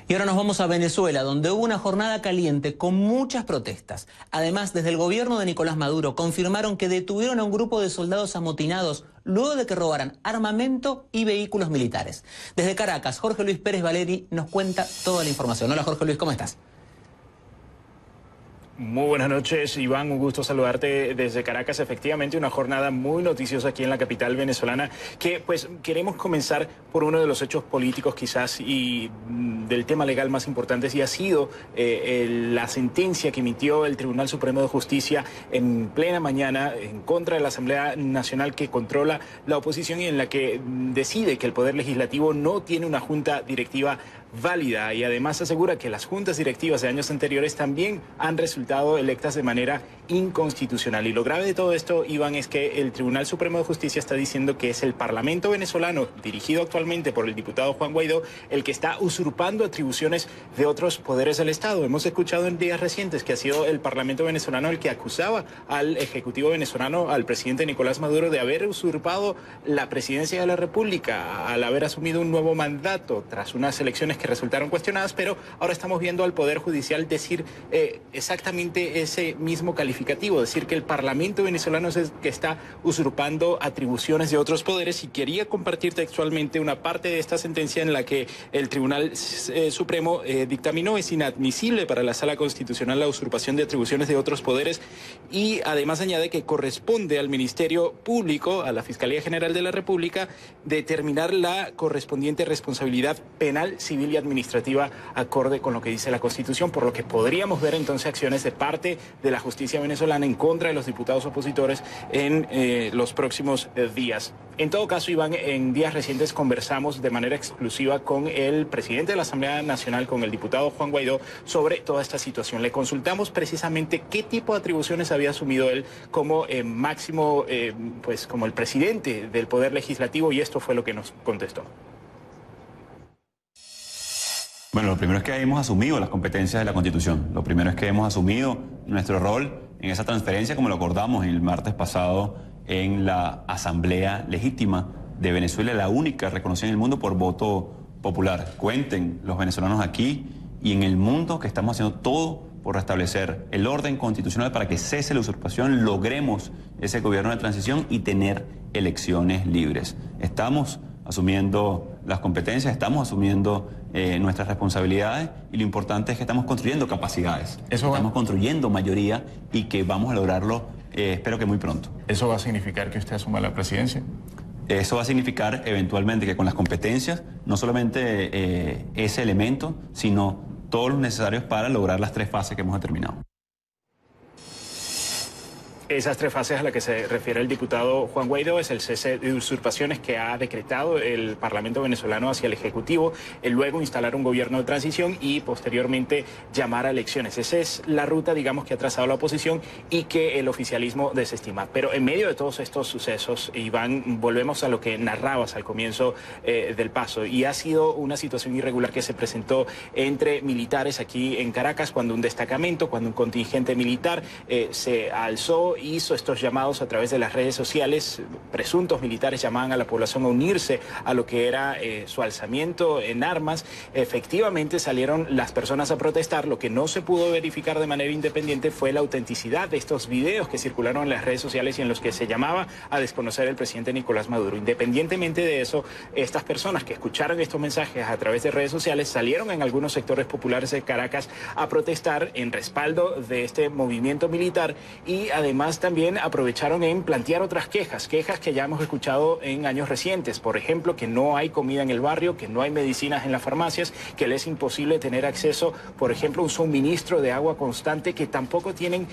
Y ahora nos vamos a Venezuela, donde hubo una jornada caliente con muchas protestas. Además, desde el gobierno de Nicolás Maduro confirmaron que detuvieron a un grupo de soldados amotinados luego de que robaran armamento y vehículos militares. Desde Caracas, Jorge Luis Pérez Valeri nos cuenta toda la información. Hola Jorge Luis, ¿cómo estás? Muy buenas noches, Iván, un gusto saludarte desde Caracas. Efectivamente, una jornada muy noticiosa aquí en la capital venezolana, que pues queremos comenzar por uno de los hechos políticos quizás y del tema legal más importantes, y ha sido la sentencia que emitió el Tribunal Supremo de Justicia en plena mañana en contra de la Asamblea Nacional, que controla la oposición y en la que decide que el Poder Legislativo no tiene una junta directiva válida, y además asegura que las juntas directivas de años anteriores también han resultado electas de manera inconstitucional. Y lo grave de todo esto, Iván, es que el Tribunal Supremo de Justicia está diciendo que es el Parlamento venezolano, dirigido actualmente por el diputado Juan Guaidó, el que está usurpando atribuciones de otros poderes del Estado. Hemos escuchado en días recientes que ha sido el Parlamento venezolano el que acusaba al Ejecutivo venezolano, al presidente Nicolás Maduro, de haber usurpado la presidencia de la República al haber asumido un nuevo mandato tras unas elecciones que resultaron cuestionadas, pero ahora estamos viendo al Poder Judicial decir exactamente ese mismo calificativo, decir que el Parlamento venezolano es el que está usurpando atribuciones de otros poderes. Y quería compartir textualmente una parte de esta sentencia en la que el Tribunal Supremo dictaminó: es inadmisible para la Sala Constitucional la usurpación de atribuciones de otros poderes, y además añade que corresponde al Ministerio Público, a la Fiscalía General de la República, determinar la correspondiente responsabilidad penal, civil y administrativa acorde con lo que dice la Constitución, por lo que podríamos ver entonces acciones de parte de la justicia venezolana en contra de los diputados opositores en los próximos días. En todo caso, Iván, en días recientes conversamos de manera exclusiva con el presidente de la Asamblea Nacional, con el diputado Juan Guaidó, sobre toda esta situación. Le consultamos precisamente qué tipo de atribuciones había asumido él como máximo, pues como el presidente del Poder Legislativo, y esto fue lo que nos contestó. Bueno, lo primero es que hemos asumido las competencias de la Constitución. Lo primero es que hemos asumido nuestro rol en esa transferencia, como lo acordamos el martes pasado en la Asamblea Legítima de Venezuela, la única reconocida en el mundo por voto popular. Cuenten los venezolanos aquí y en el mundo que estamos haciendo todo por restablecer el orden constitucional para que cese la usurpación, logremos ese gobierno de transición y tener elecciones libres. Estamos asumiendo las competencias, estamos asumiendo nuestras responsabilidades, y lo importante es que estamos construyendo capacidades, estamos construyendo mayoría, y que vamos a lograrlo, espero que muy pronto. ¿Eso va a significar que usted asuma la presidencia? Eso va a significar eventualmente que con las competencias, no solamente ese elemento, sino todos los necesarios para lograr las 3 fases que hemos determinado. Esas 3 fases a las que se refiere el diputado Juan Guaidó es el cese de usurpaciones que ha decretado el Parlamento venezolano hacia el Ejecutivo, el luego instalar un gobierno de transición y posteriormente llamar a elecciones. Esa es la ruta, digamos, que ha trazado la oposición y que el oficialismo desestima. Pero en medio de todos estos sucesos, Iván, volvemos a lo que narrabas al comienzo del paso, y ha sido una situación irregular que se presentó entre militares aquí en Caracas, cuando un destacamento, cuando un contingente militar se alzó, hizo estos llamados a través de las redes sociales. Presuntos militares llamaban a la población a unirse a lo que era su alzamiento en armas. Efectivamente salieron las personas a protestar. Lo que no se pudo verificar de manera independiente fue la autenticidad de estos videos que circularon en las redes sociales y en los que se llamaba a desconocer al presidente Nicolás Maduro. Independientemente de eso, estas personas que escucharon estos mensajes a través de redes sociales salieron en algunos sectores populares de Caracas a protestar en respaldo de este movimiento militar, y además también aprovecharon en plantear otras quejas que ya hemos escuchado en años recientes. Por ejemplo, que no hay comida en el barrio, que no hay medicinas en las farmacias, que les es imposible tener acceso, por ejemplo, a un suministro de agua constante, que tampoco tienen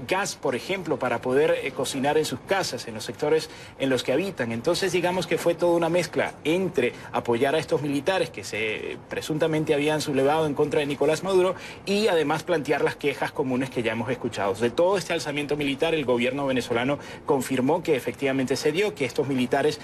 gas, por ejemplo, para poder cocinar en sus casas, en los sectores en los que habitan. Entonces, digamos que fue toda una mezcla entre apoyar a estos militares que se presuntamente habían sublevado en contra de Nicolás Maduro, y además plantear las quejas comunes que ya hemos escuchado. De todo este alzamiento militar pasar, el gobierno venezolano confirmó que efectivamente se dio, que estos militares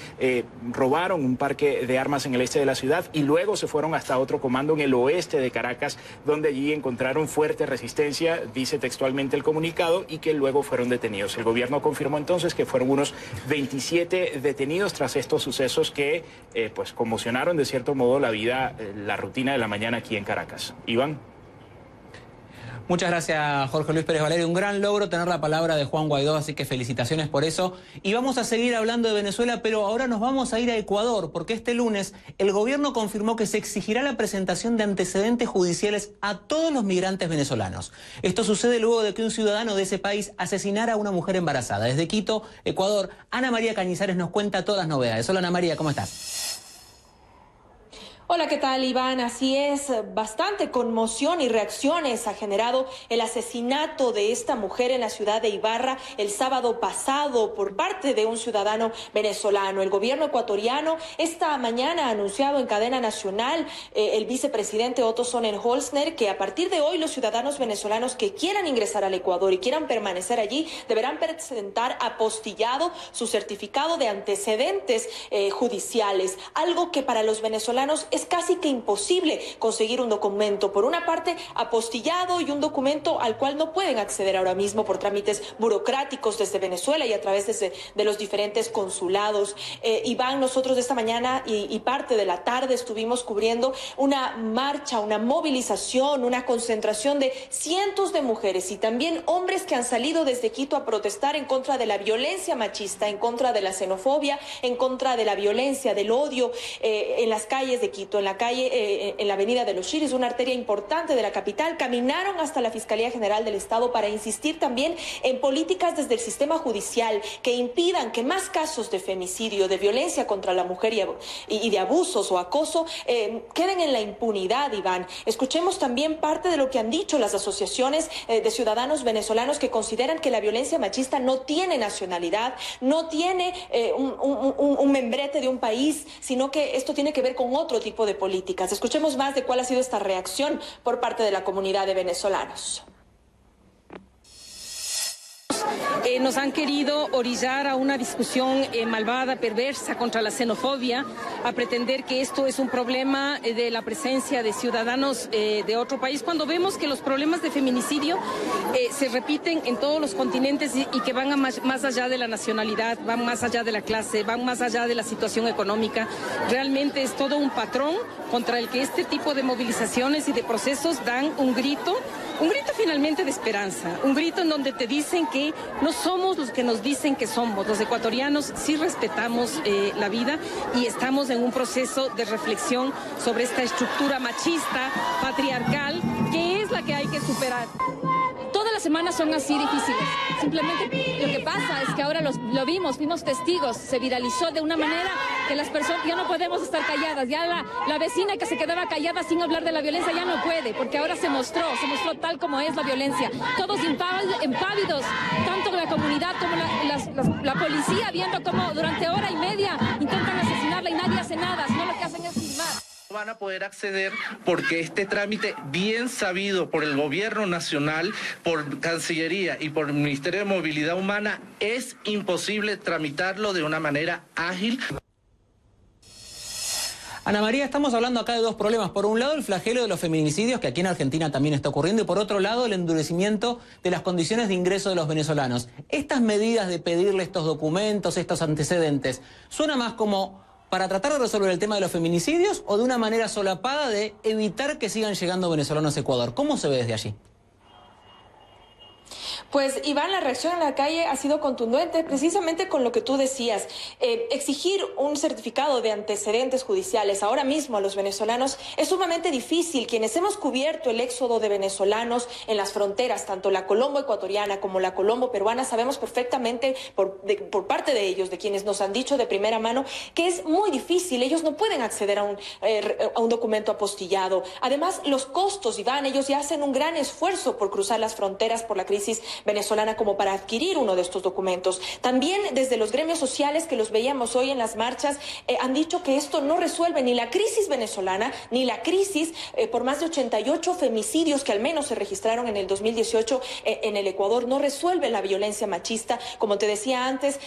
robaron un parque de armas en el este de la ciudad y luego se fueron hasta otro comando en el oeste de Caracas, donde allí encontraron fuerte resistencia, dice textualmente el comunicado, y que luego fueron detenidos. El gobierno confirmó entonces que fueron unos 27 detenidos tras estos sucesos que pues conmocionaron de cierto modo la vida, la rutina de la mañana aquí en Caracas. Iván. Muchas gracias, Jorge Luis Pérez Valerio. Un gran logro tener la palabra de Juan Guaidó, así que felicitaciones por eso. Y vamos a seguir hablando de Venezuela, pero ahora nos vamos a ir a Ecuador, porque este lunes el gobierno confirmó que se exigirá la presentación de antecedentes judiciales a todos los migrantes venezolanos. Esto sucede luego de que un ciudadano de ese país asesinara a una mujer embarazada. Desde Quito, Ecuador, Ana María Cañizares nos cuenta todas las novedades. Hola, Ana María, ¿cómo estás? Hola, ¿qué tal, Iván? Así es, bastante conmoción y reacciones ha generado el asesinato de esta mujer en la ciudad de Ibarra el sábado pasado por parte de un ciudadano venezolano. El gobierno ecuatoriano esta mañana ha anunciado en cadena nacional el vicepresidente Otto Sonnenholzner que a partir de hoy los ciudadanos venezolanos que quieran ingresar al Ecuador y quieran permanecer allí deberán presentar apostillado su certificado de antecedentes judiciales, algo que para los venezolanos es casi que imposible conseguir un documento, por una parte apostillado y un documento al cual no pueden acceder ahora mismo por trámites burocráticos desde Venezuela y a través de los diferentes consulados. Iván, nosotros esta mañana y parte de la tarde estuvimos cubriendo una marcha, una movilización, una concentración de cientos de mujeres y también hombres que han salido desde Quito a protestar en contra de la violencia machista, en contra de la xenofobia, en contra de la violencia, del odio en las calles de Quito, en la calle, en la avenida de los Chiris, una arteria importante de la capital. Caminaron hasta la Fiscalía General del Estado para insistir también en políticas desde el sistema judicial que impidan que más casos de femicidio, de violencia contra la mujer y de abusos o acoso queden en la impunidad, Iván. Escuchemos también parte de lo que han dicho las asociaciones de ciudadanos venezolanos que consideran que la violencia machista no tiene nacionalidad, no tiene un membrete de un país, sino que esto tiene que ver con otro tipo de políticas. Escuchemos más de cuál ha sido esta reacción por parte de la comunidad de venezolanos. Nos han querido orillar a una discusión malvada, perversa contra la xenofobia, a pretender que esto es un problema de la presencia de ciudadanos de otro país, cuando vemos que los problemas de feminicidio se repiten en todos los continentes y que van más allá de la nacionalidad, van más allá de la clase, van más allá de la situación económica. Realmente es todo un patrón contra el que este tipo de movilizaciones y de procesos dan un grito finalmente de esperanza, un grito en donde te dicen que no somos los que nos dicen que somos. Los ecuatorianos sí respetamos la vida y estamos en un proceso de reflexión sobre esta estructura machista, patriarcal, que es la que hay que superar. Todas las semanas son así difíciles. Simplemente lo que pasa es que ahora lo vimos, fuimos testigos, se viralizó de una manera que las personas ya no podemos estar calladas. Ya la vecina que se quedaba callada sin hablar de la violencia ya no puede, porque ahora se mostró tal como es la violencia. Todos impávidos, tanto la comunidad como la policía, viendo cómo durante hora y media intentan asesinarla y nadie hace nada, sino lo que hacen es filmar. Van a poder acceder porque este trámite bien sabido por el gobierno nacional, por Cancillería y por el Ministerio de Movilidad Humana, es imposible tramitarlo de una manera ágil. Ana María, estamos hablando acá de dos problemas. Por un lado, el flagelo de los feminicidios, que aquí en Argentina también está ocurriendo, y por otro lado, el endurecimiento de las condiciones de ingreso de los venezolanos. Estas medidas de pedirle estos documentos, estos antecedentes, ¿suena más como para tratar de resolver el tema de los feminicidios o de una manera solapada de evitar que sigan llegando venezolanos a Ecuador? ¿Cómo se ve desde allí? Pues, Iván, la reacción en la calle ha sido contundente, precisamente con lo que tú decías. Exigir un certificado de antecedentes judiciales ahora mismo a los venezolanos es sumamente difícil. Quienes hemos cubierto el éxodo de venezolanos en las fronteras, tanto la colombo-ecuatoriana como la colombo-peruana, sabemos perfectamente por parte de ellos, de quienes nos han dicho de primera mano, que es muy difícil. Ellos no pueden acceder a un documento apostillado. Además, los costos, Iván, ellos ya hacen un gran esfuerzo por cruzar las fronteras por la crisis venezolana como para adquirir uno de estos documentos. También desde los gremios sociales que los veíamos hoy en las marchas han dicho que esto no resuelve ni la crisis venezolana ni la crisis por más de 88 femicidios que al menos se registraron en el 2018 en el Ecuador. No resuelve la violencia machista. Como te decía antes,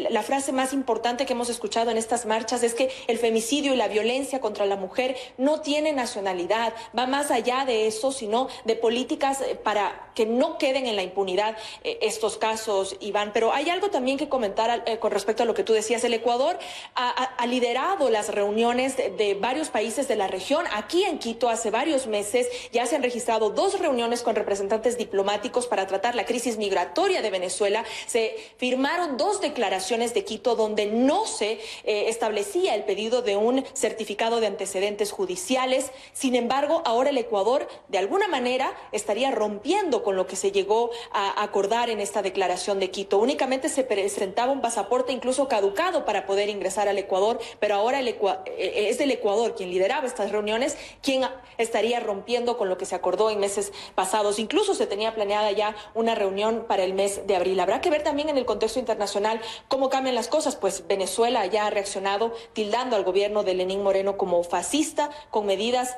la frase más importante que hemos escuchado en estas marchas es que el femicidio y la violencia contra la mujer no tiene nacionalidad, va más allá de eso, sino de políticas para que no queden en la impunidad estos casos, Iván. Pero hay algo también que comentar con respecto a lo que tú decías. El Ecuador ha liderado las reuniones de varios países de la región. Aquí en Quito hace varios meses ya se han registrado 2 reuniones con representantes diplomáticos para tratar la crisis migratoria de Venezuela. Se firmaron 2 declaraciones de Quito donde no se establecía el pedido de un certificado de antecedentes judiciales. Sin embargo, ahora el Ecuador de alguna manera estaría rompiendo con lo que se llegó a acordar en esta declaración de Quito. Únicamente se presentaba un pasaporte incluso caducado para poder ingresar al Ecuador, pero ahora es del Ecuador quien lideraba estas reuniones, quien estaría rompiendo con lo que se acordó en meses pasados. Incluso se tenía planeada ya una reunión para el mes de abril. Habrá que ver también en el contexto internacional cómo cambian las cosas, pues Venezuela ya ha reaccionado tildando al gobierno de Lenín Moreno como fascista, con medidas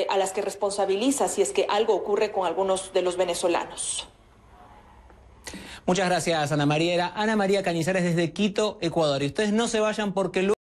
a las que responsabiliza si es que algo ocurre con algunos de los venezolanos. Muchas gracias, Ana María. Era Ana María Cañizares desde Quito, Ecuador. Y ustedes no se vayan porque luego